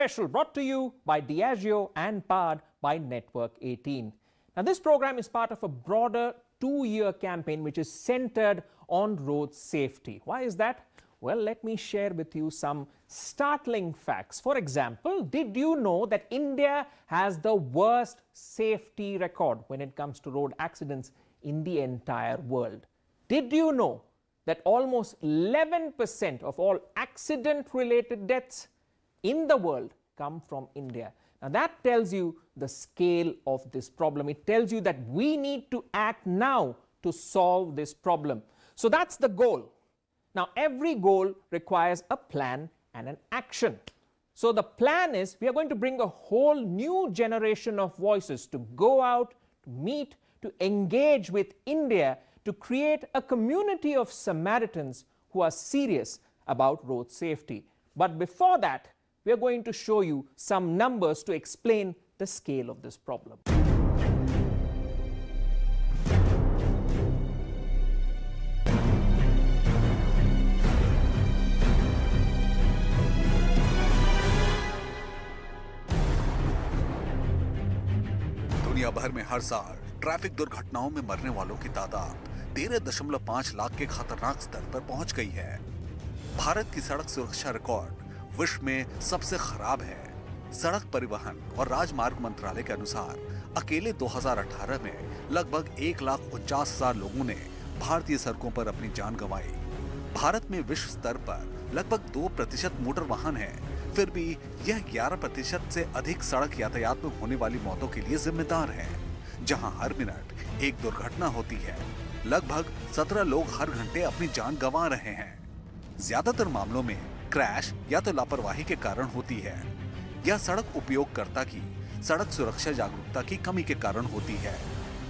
Special brought to you by Diageo and powered by Network 18. Now, this program is part of a broader 2-year campaign which is centered on road safety. Why is that? Well, let me share with you some startling facts. For example, did you know that India has the worst safety record when it comes to road accidents in the entire world? Did you know that almost 11% of all accident-related deaths in the world come from India? Now, that tells you the scale of this problem. It tells you that we need to act now to solve this problem. So that's the goal. Now, every goal requires a plan and an action. So the plan is we are going to bring a whole new generation of voices to go out, to meet, to engage with India, to create a community of Samaritans who are serious about road safety. But before that, we are going to show you some numbers to explain the scale of this problem. दुनिया भर में हर साल traffic दुर्घटनाओं में मरने वालों की तादाद 13.5 लाख के खतरनाक स्तर पर पहुंच गई है। भारत की सड़क सुरक्षा रिकॉर्ड विश्व में सबसे खराब है। सड़क परिवहन और राजमार्ग मंत्रालय के अनुसार अकेले 2018 में लगभग 1,49,000 लोगों ने भारतीय सड़कों पर अपनी जान गंवाई। भारत में विश्व स्तर पर लगभग 2% मोटर वाहन है, फिर भी यह 11% से अधिक सड़क यातायात में होने वाली मौतों के लिए जिम्मेदार है। जहां हर मिनट एक दुर्घटना होती है, लगभग 17 लोग हर घंटे अपनी जान गंवा रहे हैं। ज्यादातर मामलों में क्रैश या तो लापरवाही के कारण होती है या सड़क उपयोगकर्ता की सड़क सुरक्षा जागरूकता की कमी के कारण होती है।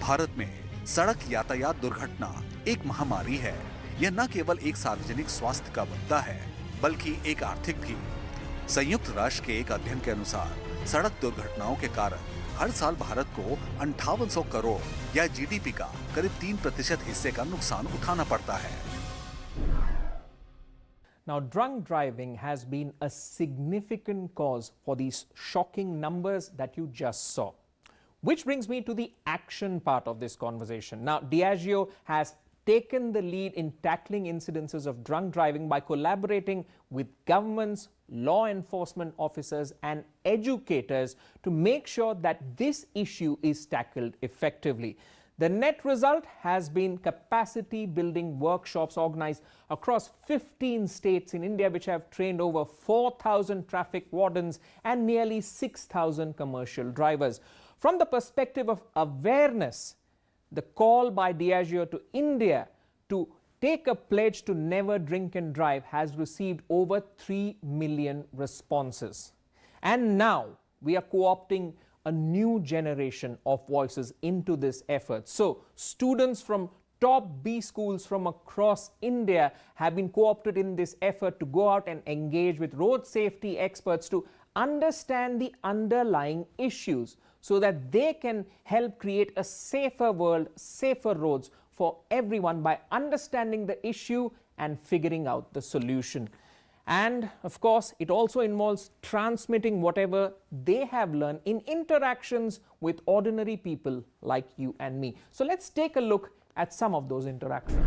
भारत में सड़क यातायात दुर्घटना एक महामारी है। यह न केवल एक सार्वजनिक स्वास्थ्य का मुद्दा है, बल्कि एक आर्थिक भी। संयुक्त राष्ट्र के एक अध्ययन के अनुसार सड़क दुर्घटनाओं के कारण हर साल भारत को 5800 करोड़ या जीडीपी का करीब 3% हिस्से का नुकसान उठाना पड़ता है। Now, drunk driving has been a significant cause for these shocking numbers that you just saw. Which brings me to the action part of this conversation. Now, Diageo has taken the lead in tackling incidences of drunk driving by collaborating with governments, law enforcement officers and educators to make sure that this issue is tackled effectively. The net result has been capacity building workshops organized across 15 states in India, which have trained over 4,000 traffic wardens and nearly 6,000 commercial drivers. From the perspective of awareness, the call by Diageo to India to take a pledge to never drink and drive has received over 3 million responses. And now we are co-opting a new generation of voices into this effort. So students from top B schools from across India have been co-opted in this effort to go out and engage with road safety experts to understand the underlying issues so that they can help create a safer world, safer roads for everyone by understanding the issue and figuring out the solution. And of course, it also involves transmitting whatever they have learned in interactions with ordinary people like you and me. So let's take a look at some of those interactions.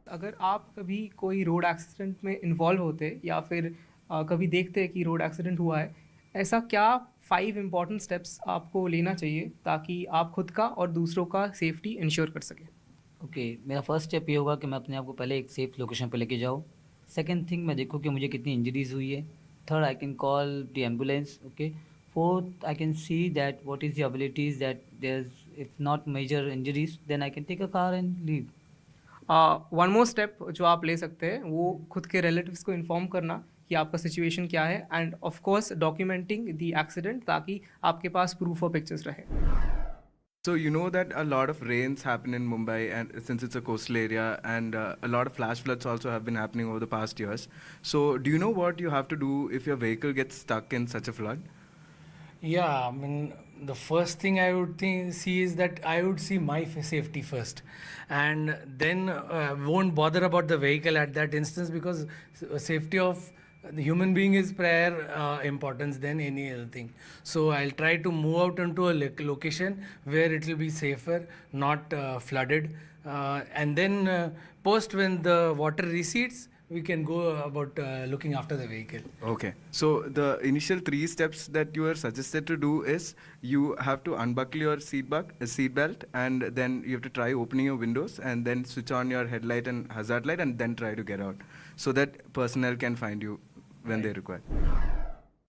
अगर आप कभी कोई road accident में involve होते या फिर कभी देखते कि रोड एक्सीडेंट हुआ है, ऐसा क्या 5 इम्पॉर्टेंट स्टेप्स आपको लेना चाहिए ताकि आप खुद का और दूसरों का सेफ्टी इंश्योर कर सकें? ओके, मेरा फर्स्ट स्टेप ये होगा कि मैं अपने आप को पहले एक सेफ लोकेशन पे लेके जाऊँ। सेकंड थिंग, मैं देखूँ कि मुझे कितनी इंजरीज हुई है। Third, I can call the ambulance. Okay, fourth, I can see that what is the abilities that there is, if not major injuries, then I can take a car and leave. One more step जो आप ले सकते हैं वो खुद के relatives को inform करना कि आपका सिचुएशन क्या है, end of course documenting the accident ताकि आपके पास प्रूफ और पिक्चर्स रहे। So you know that a lot of rains happen in Mumbai, and since it's a coastal area, and a lot of flash floods also have been happening over the past years. So do you know what you have to do if your vehicle gets stuck in such a flood? Yeah, I mean, the first thing I would see is that I would see my safety first, and then won't bother about the vehicle at that instance, because safety of the human being is prior importance than any other thing. So I'll try to move out into a location where it will be safer, not flooded. And then post when the water recedes, we can go about looking after the vehicle. Okay. So the initial 3 steps that you are suggested to do is you have to unbuckle your seat belt, and then you have to try opening your windows, and then switch on your headlight and hazard light, and then try to get out, so that personnel can find you when they require.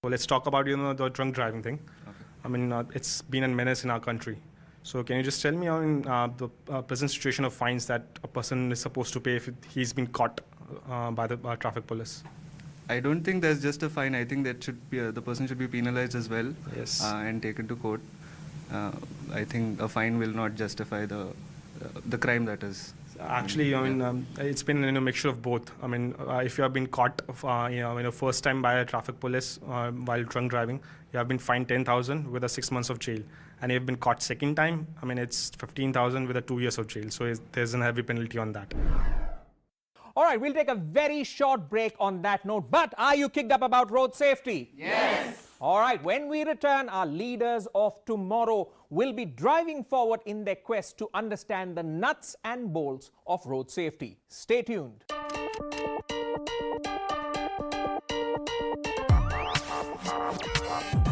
So let's talk about the drunk driving thing. Okay. I mean, it's been a menace in our country. So can you just tell me on the present situation of fines that a person is supposed to pay if he's been caught by the traffic police? I don't think there's just a fine. I think that should be the person should be penalized as well. Yes. And taken to court. I think a fine will not justify the crime that is. Actually, I mean, it's been a mixture of both. I mean, if you have been caught, first time by a traffic police while drunk driving, you have been fined 10,000 with a 6 months of jail. And if you've been caught second time, I mean, it's 15,000 with a 2 years of jail. So there's a heavy penalty on that. All right, we'll take a very short break on that note. But are you kicked up about road safety? Yes. All right, when we return, our leaders of tomorrow will be driving forward in their quest to understand the nuts and bolts of road safety. Stay tuned.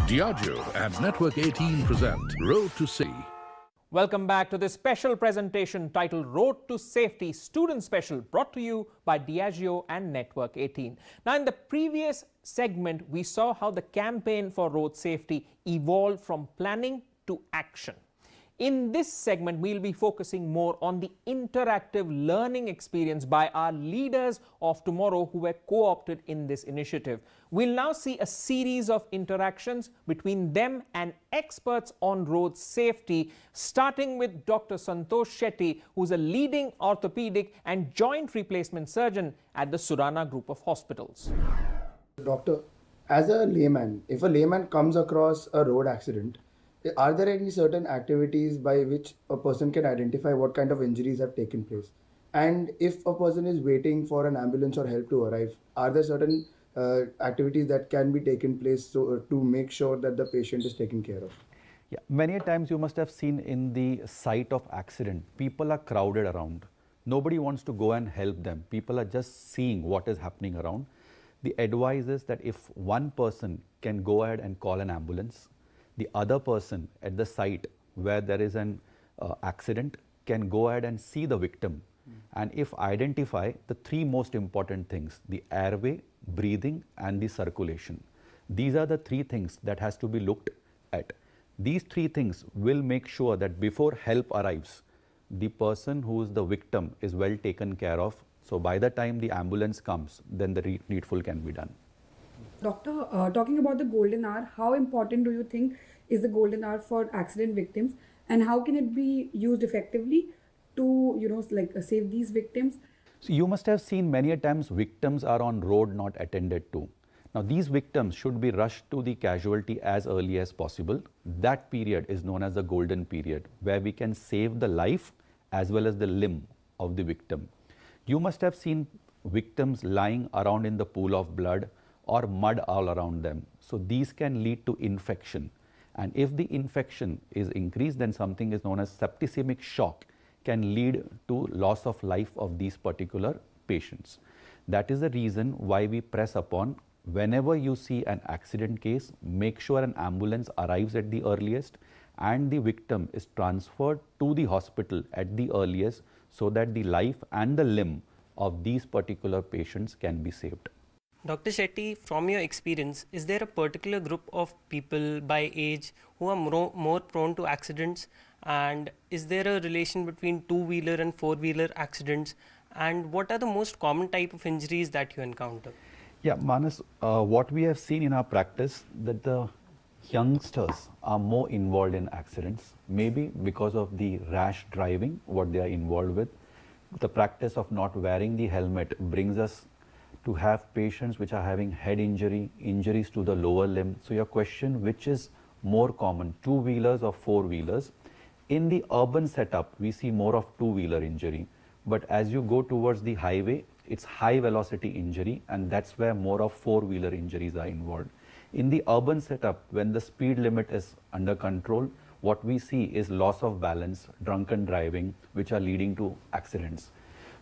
Diageo and Network 18 present Road to Safety. Welcome back to this special presentation titled Road to Safety Student Special, brought to you by Diageo and Network 18. Now, in the previous segment, we saw how the campaign for road safety evolved from planning to action. In this segment, we'll be focusing more on the interactive learning experience by our leaders of tomorrow who were co-opted in this initiative. We'll now see a series of interactions between them and experts on road safety, starting with Dr. Santosh Shetty, who's a leading orthopedic and joint replacement surgeon at the Surana Group of Hospitals. Doctor, as a layman, if a layman comes across a road accident, are there any certain activities by which a person can identify what kind of injuries have taken place? And if a person is waiting for an ambulance or help to arrive, are there certain activities that can be taken place to make sure that the patient is taken care of? Yeah, many times you must have seen in the site of accident, people are crowded around. Nobody wants to go and help them. People are just seeing what is happening around. The advice is that if one person can go ahead and call an ambulance, the other person at the site where there is an accident can go ahead and see the victim. And if identify the 3 most important things, the airway, breathing and the circulation. These are the 3 things that has to be looked at. These 3 things will make sure that before help arrives, the person who is the victim is well taken care of. So by the time the ambulance comes, then the needful can be done. Doctor, talking about the golden hour, how important do you think is the golden hour for accident victims, and how can it be used effectively to, save these victims? So you must have seen many a times victims are on road not attended to. Now these victims should be rushed to the casualty as early as possible. That period is known as the golden period, where we can save the life as well as the limb of the victim. You must have seen victims lying around in the pool of blood or mud all around them. So these can lead to infection. And if the infection is increased, then something is known as septicemic shock can lead to loss of life of these particular patients. That is the reason why we press upon, whenever you see an accident case, make sure an ambulance arrives at the earliest and the victim is transferred to the hospital at the earliest, so that the life and the limb of these particular patients can be saved. Dr. Shetty, from your experience, is there a particular group of people by age who are more prone to accidents, and is there a relation between 2-wheeler and 4-wheeler accidents, and what are the most common type of injuries that you encounter? Yeah, Manas, what we have seen in our practice, that the youngsters are more involved in accidents, maybe because of the rash driving, what they are involved with. The practice of not wearing the helmet brings us to have patients which are having head injury, injuries to the lower limb. So your question, which is more common, 2-wheelers or 4-wheelers? In the urban setup, we see more of 2-wheeler injury. But as you go towards the highway, it's high velocity injury, and that's where more of four-wheeler injuries are involved. In the urban setup, when the speed limit is under control, what we see is loss of balance, drunken driving, which are leading to accidents.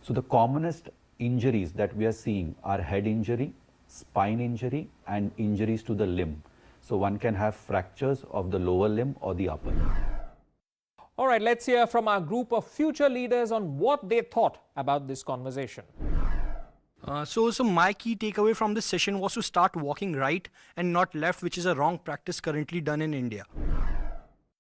So the commonest injuries that we are seeing are head injury, spine injury, and injuries to the limb. So one can have fractures of the lower limb or the upper limb. All right, let's hear from our group of future leaders on what they thought about this conversation. So my key takeaway from this session was to start walking right and not left, which is a wrong practice currently done in India.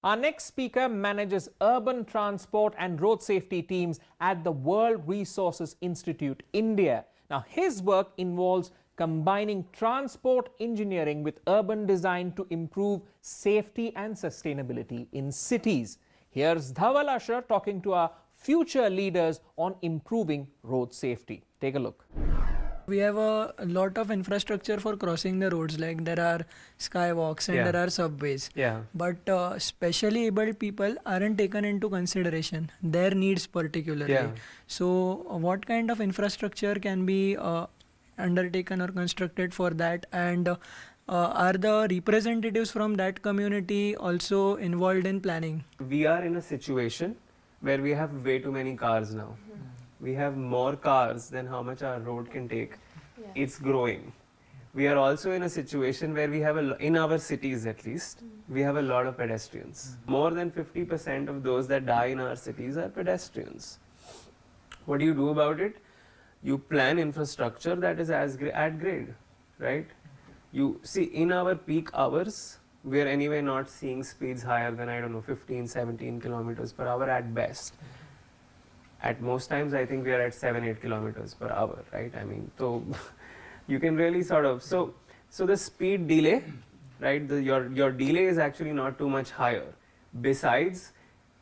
Our next speaker manages urban transport and road safety teams at the World Resources Institute, India. Now, his work involves combining transport engineering with urban design to improve safety and sustainability in cities. Here's Dhawal Asher talking to our future leaders on improving road safety. Take a look. We have a lot of infrastructure for crossing the roads, like there are skywalks and there are subways. But specially abled people aren't taken into consideration, their needs particularly. So what kind of infrastructure can be undertaken or constructed for that, and are the representatives from that community also involved in planning? We are in a situation where we have way too many cars now. We have more cars than how much our road can take. It's growing. We are also in a situation where we have, in our cities at least, we have a lot of pedestrians. More than 50% of those that die in our cities are pedestrians. What do you do about it? You plan infrastructure that is at grade, right? You see, in our peak hours, we are anyway not seeing speeds higher than, I don't know, 15, 17 kilometers per hour at best. At most times, I think we are at 7-8 kilometers per hour, right? I mean, so you can really sort of, so the speed delay, right? Your delay is actually not too much higher. Besides,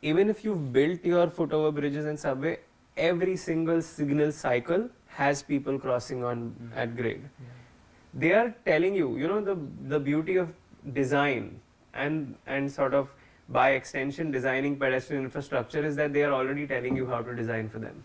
even if you've built your footover bridges and subway, every single signal cycle has people crossing on at grade. They are telling you, you know, the beauty of design and sort of by extension designing pedestrian infrastructure is that they are already telling you how to design for them.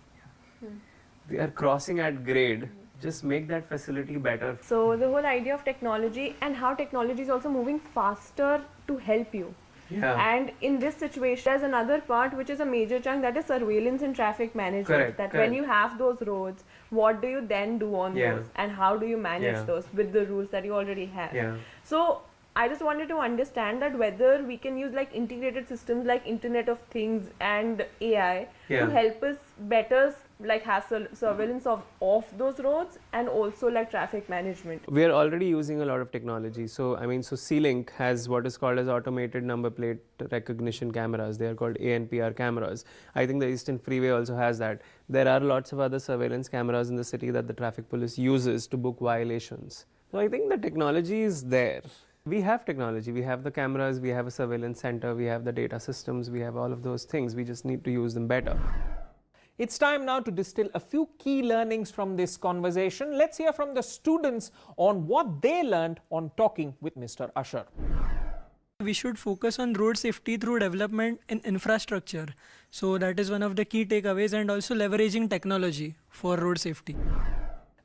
They are crossing at grade. Just make that facility better. So the whole idea of technology and how technology is also moving faster to help you. And in this situation, there's another part which is a major chunk, that is surveillance and traffic management. When you have those roads, what do you then do on those, and how do you manage those with the rules that you already have? So I just wanted to understand that whether we can use like integrated systems like Internet of Things and AI to help us better like have surveillance of those roads and also like traffic management. We are already using a lot of technology. So I mean, so C-Link has what is called as automated number plate recognition cameras. They are called ANPR cameras. I think the Eastern Freeway also has that. There are lots of other surveillance cameras in the city that the traffic police uses to book violations. So I think the technology is there. We have technology, we have the cameras, we have a surveillance center, we have the data systems, we have all of those things. We just need to use them better. It's time now to distill a few key learnings from this conversation. Let's hear from the students on what they learned on talking with Mr. Asher. We should focus on road safety through development in infrastructure. So that is one of the key takeaways, and also leveraging technology for road safety.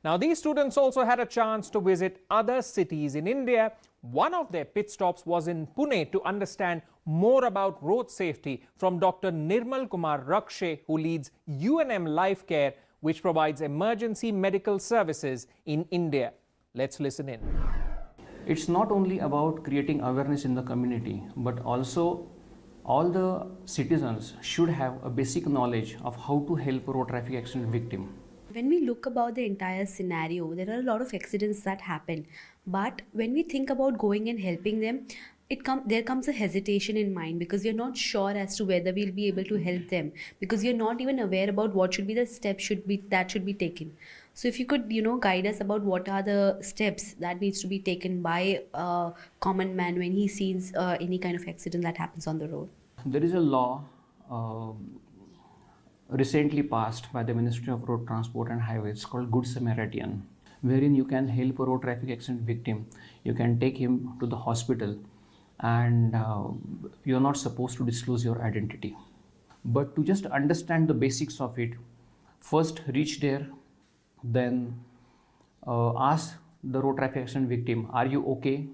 Now, these students also had a chance to visit other cities in India. One of their pit stops was in Pune to understand more about road safety from Dr. Nirmal Kumar Rakshe, who leads UNM Life Care, which provides emergency medical services in India. Let's listen in. It's not only about creating awareness in the community, but also all the citizens should have a basic knowledge of how to help road traffic accident victim. When we look about the entire scenario, there are a lot of accidents that happen. But when we think about going and helping them, there comes a hesitation in mind, because we are not sure as to whether we'll be able to help them, because we are not even aware about what should be the steps that should be taken. So if you could, guide us about what are the steps that needs to be taken by a common man when he sees any kind of accident that happens on the road. There is a law recently passed by the Ministry of Road Transport and Highways called Good Samaritan, wherein you can help a road traffic accident victim. You can take him to the hospital, and you're not supposed to disclose your identity. But to just understand the basics of it, first reach there, then ask the road traffic accident victim, are you okay?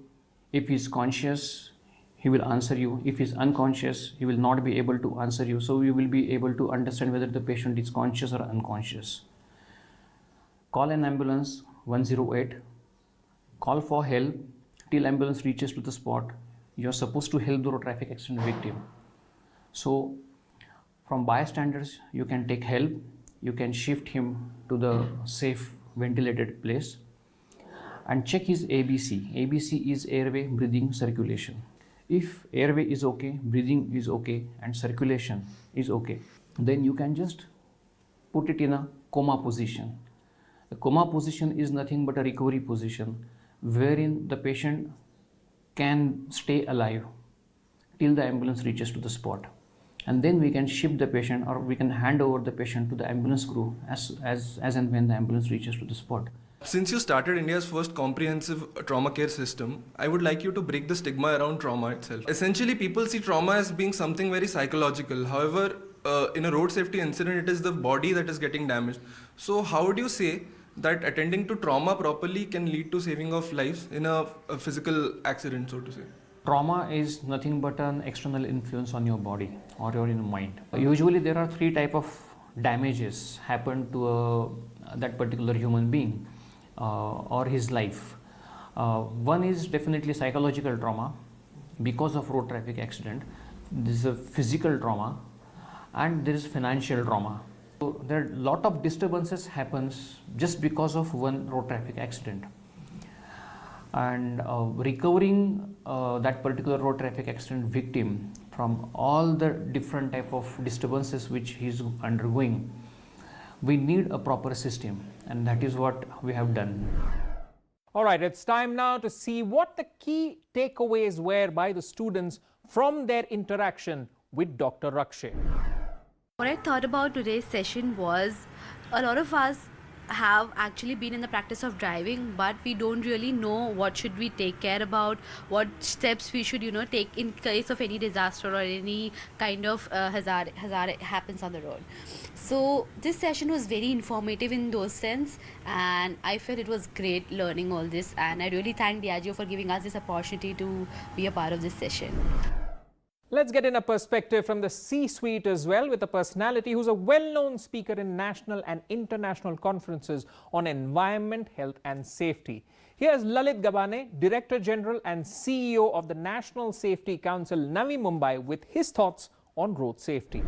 If he's conscious, he will answer you. If he's unconscious, he will not be able to answer you. So you will be able to understand whether the patient is conscious or unconscious. Call an ambulance 108. Call for help till ambulance reaches to the spot. You're supposed to help the road traffic accident victim. So from bystanders, you can take help. You can shift him to the safe ventilated place and check his ABC. ABC is airway, breathing, circulation. If airway is okay, breathing is okay, and circulation is okay, then you can just put it in a coma position. The coma position is nothing but a recovery position wherein the patient can stay alive till the ambulance reaches to the spot. And then we can shift the patient, or we can hand over the patient to the ambulance crew as and when the ambulance reaches to the spot. Since you started India's first comprehensive trauma care system, I would like you to break the stigma around trauma itself. Essentially, people see trauma as being something very psychological. However, in a road safety incident, it is the body that is getting damaged. So how would you say that attending to trauma properly can lead to saving of lives in a physical accident, so to say? Trauma is nothing but an external influence on your body or your mind. Usually there are three types of damages happen to that particular human being or his life. One is definitely psychological trauma because of road traffic accident. This is a physical trauma, and there is financial trauma. So there are a lot of disturbances happens just because of one road traffic accident. And recovering that particular road traffic accident victim from all the different type of disturbances which he is undergoing, we need a proper system, and that is what we have done. All right, it's time now to see what the key takeaways were by the students from their interaction with Dr. Rakshay. What I thought about today's session was a lot of us have actually been in the practice of driving, but we don't really know what should we take care about, what steps we should take in case of any disaster or any kind of hazard happens on the road. So this session was very informative in those sense, and I felt it was great learning all this, and I really thank Diageo for giving us this opportunity to be a part of this session. Let's get in a perspective from the C-suite as well, with a personality who's a well-known speaker in national and international conferences on environment, health and safety. Here's Lalit Gabane, Director General and CEO of the National Safety Council, Navi Mumbai, with his thoughts on road safety.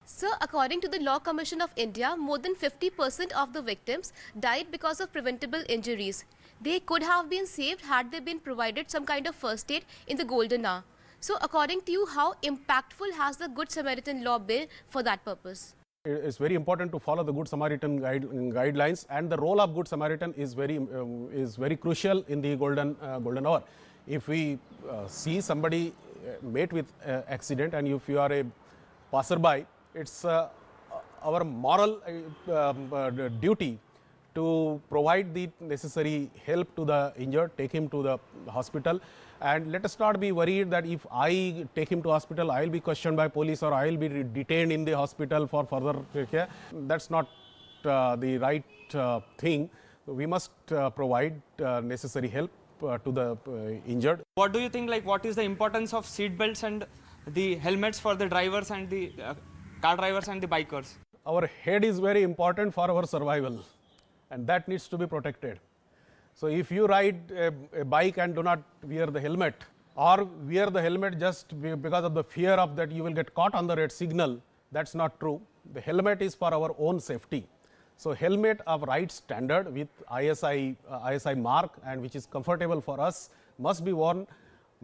Sir, according to the Law Commission of India, more than 50% of the victims died because of preventable injuries. They could have been saved had they been provided some kind of first aid in the golden hour. So according to you, how impactful has the Good Samaritan law been for that purpose? It's very important to follow the Good Samaritan guidelines, and the role of Good Samaritan is very crucial in the golden hour. If we see somebody met with accident, and if you are a passerby, it's our moral duty to provide the necessary help to the injured, take him to the hospital. And let us not be worried that if I take him to hospital, I will be questioned by police or I will be detained in the hospital for further care. That's not the right thing. We must provide necessary help to the injured. What do you think, what is the importance of seat belts and the helmets for the drivers and the car drivers and the bikers? Our head is very important for our survival, and that needs to be protected. So if you ride a bike and do not wear the helmet, or wear the helmet just because of the fear of that you will get caught on the red signal, that's not true. The helmet is for our own safety. So helmet of right standard with ISI mark, and which is comfortable for us, must be worn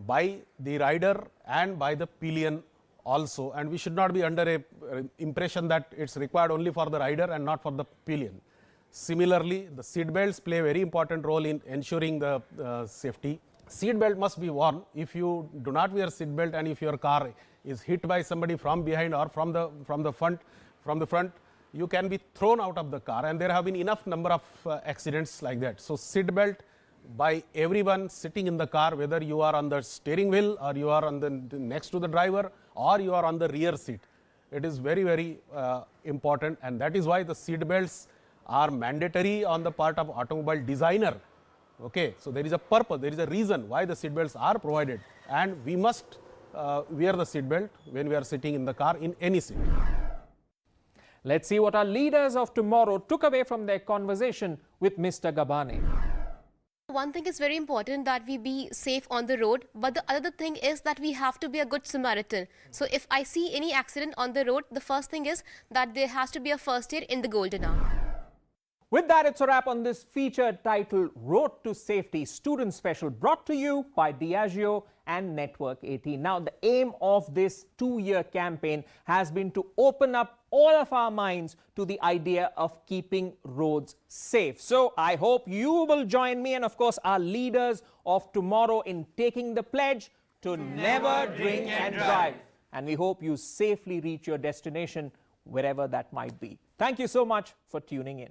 by the rider and by the pillion also, and we should not be under a impression that it's required only for the rider and not for the pillion. Similarly, the seat belts play a very important role in ensuring the safety. Seat belt must be worn. If you do not wear seat belt and if your car is hit by somebody from behind or from the front, you can be thrown out of the car, and there have been enough number of accidents like that. So seat belt by everyone sitting in the car, whether you are on the steering wheel or you are on the next to the driver or you are on the rear seat. It is very, very important, and that is why the seat belts are mandatory on the part of automobile designer. Okay, so there is a purpose, there is a reason why the seat belts are provided, and we must wear the seat belt when we are sitting in the car in any seat. Let's see what our leaders of tomorrow took away from their conversation with Mr. Gabane. One thing is very important, that we be safe on the road, but the other thing is that we have to be a good Samaritan. So if I see any accident on the road, the first thing is that there has to be a first aid in the golden hour. With that, it's a wrap on this feature titled Road to Safety Student Special, brought to you by Diageo and Network 18. Now, the aim of this 2-year campaign has been to open up all of our minds to the idea of keeping roads safe. So I hope you will join me and, of course, our leaders of tomorrow in taking the pledge to never drink and drive. And we hope you safely reach your destination, wherever that might be. Thank you so much for tuning in.